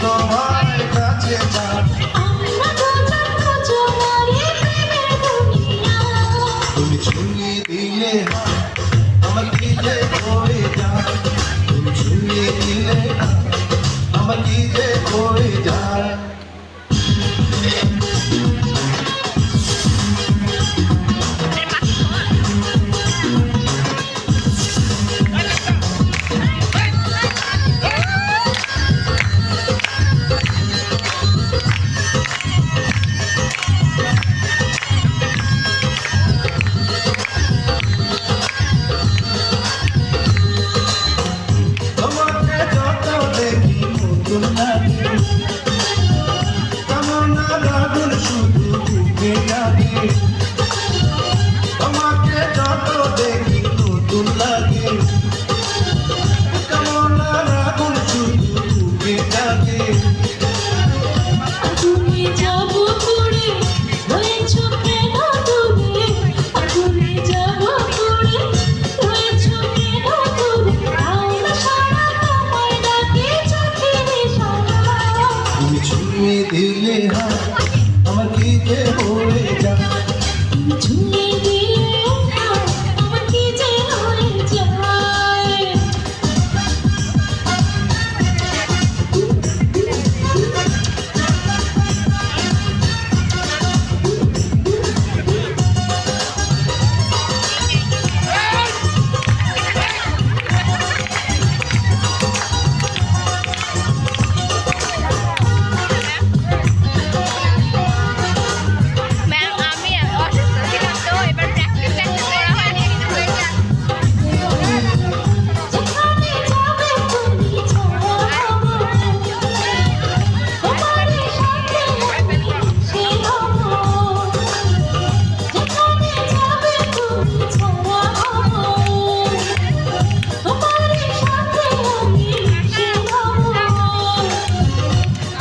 তোমার কাছে যান তুমি ছুঁয়ে দিলে আমার কি যে হয়ে যায় তুমি ছুঁয়ে দিলে আমার কি যে হয়ে যায় তোমাকে যত দেখি নতুন লাগে কেমন আগুন শুধু বুকে লাগে তুমি যাব করে হয়েছ কেন তুমি তুমি যাব করে হয়েছ কেন তুমি আমরা সারা তোমায় ডাকে চোখে সারা তুমি ছুঁয়ে দিলে আমার কি যে হয়ে যায় ছুঁয়ে দিলে আমার কি যে হয়ে যায়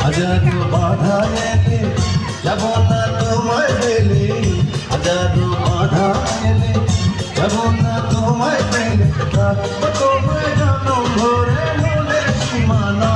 হাজারো বাধা এলে যাব না তোমায় পেলে হাজারো বাধা এলে যাব না তোমায় পেলে তোমায় জানো ভরে মনের সীমানা